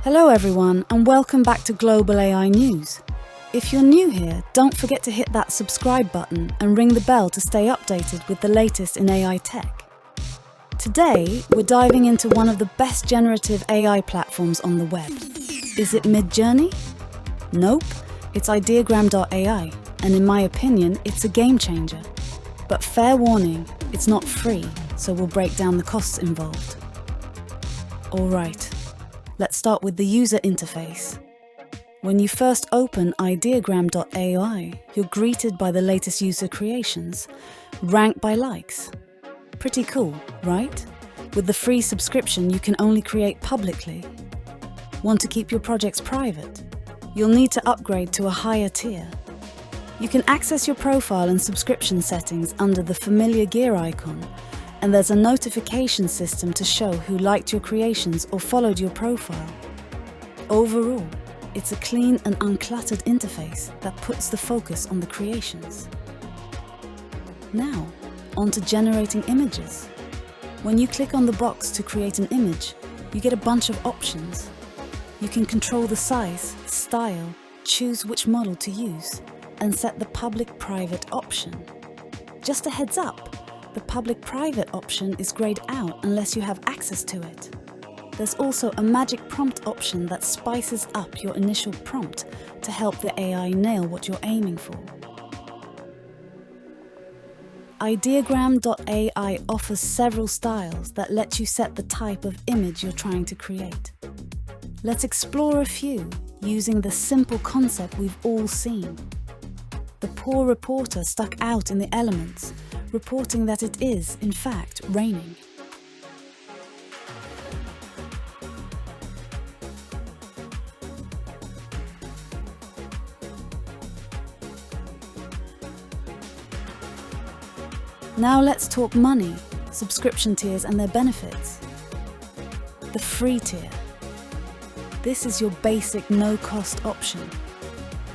Hello everyone, and welcome back to Global AI News. If you're new here, don't forget to hit that subscribe button and ring the bell to stay updated with the latest in AI tech. Today, we're diving into one of the best generative AI platforms on the web. Is it Midjourney? Nope, it's Ideagram.AI, and in my opinion, it's a game changer. But fair warning, it's not free, so we'll break down the costs involved. Alright, let's start with the user interface. When you first open Ideagram.AI, you're greeted by the latest user creations, ranked by likes. Pretty cool, right? With the free subscription, you can only create publicly. Want to keep your projects private? You'll need to upgrade to a higher tier. You can access your profile and subscription settings under the familiar gear icon, and there's a notification system to show who liked your creations or followed your profile. Overall, it's a clean and uncluttered interface that puts the focus on the creations. Now, on to generating images. When you click on the box to create an image, you get a bunch of options. You can control the size, style, choose which model to use, and set the public-private option. Just a heads up, the public-private option is grayed out unless you have access to it. There's also a magic prompt option that spices up your initial prompt to help the AI nail what you're aiming for. Ideagram.AI offers several styles that let you set the type of image you're trying to create. Let's explore a few using the simple concept we've all seen. The poor reporter stuck out in the elements, reporting that it is, in fact, raining. Now let's talk money, subscription tiers and their benefits. The free tier. This is your basic no-cost option.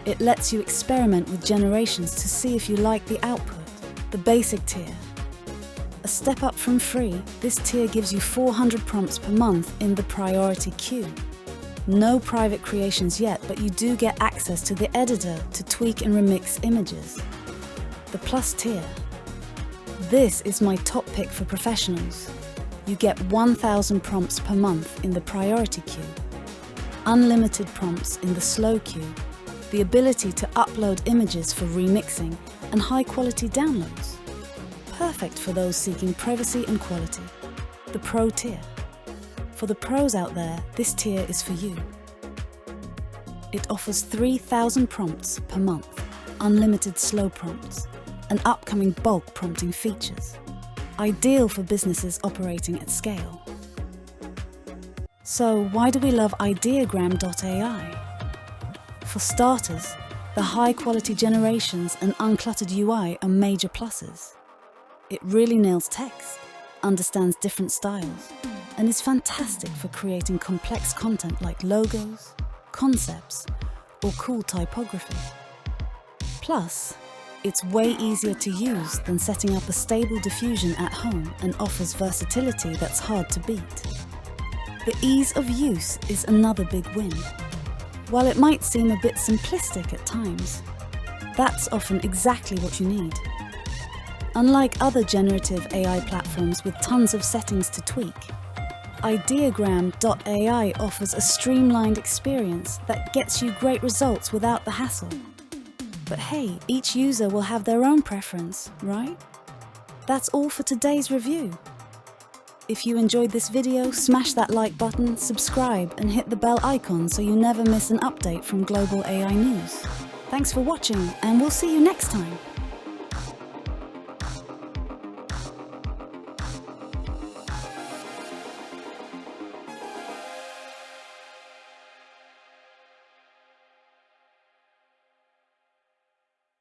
It lets you experiment with generations to see if you like the output. The basic tier. A step up from free, this tier gives you 400 prompts per month in the priority queue. No private creations yet, but you do get access to the editor to tweak and remix images. The plus tier. This is my top pick for professionals. You get 1,000 prompts per month in the priority queue, unlimited prompts in the slow queue, the ability to upload images for remixing, and high-quality downloads. Perfect for those seeking privacy and quality. The Pro tier. For the pros out there, this tier is for you. It offers 3,000 prompts per month, unlimited slow prompts, and upcoming bulk prompting features. Ideal for businesses operating at scale. So why do we love Ideagram.AI? For starters, the high-quality generations and uncluttered UI are major pluses. It really nails text, understands different styles, and is fantastic for creating complex content like logos, concepts, or cool typography. Plus, it's way easier to use than setting up a stable diffusion at home and offers versatility that's hard to beat. The ease of use is another big win. While it might seem a bit simplistic at times, that's often exactly what you need. Unlike other generative AI platforms with tons of settings to tweak, Ideagram.AI offers a streamlined experience that gets you great results without the hassle. But hey, each user will have their own preference, right? That's all for today's review. If you enjoyed this video, smash that like button, subscribe, and hit the bell icon so you never miss an update from Global AI News. Thanks for watching, and we'll see you next time.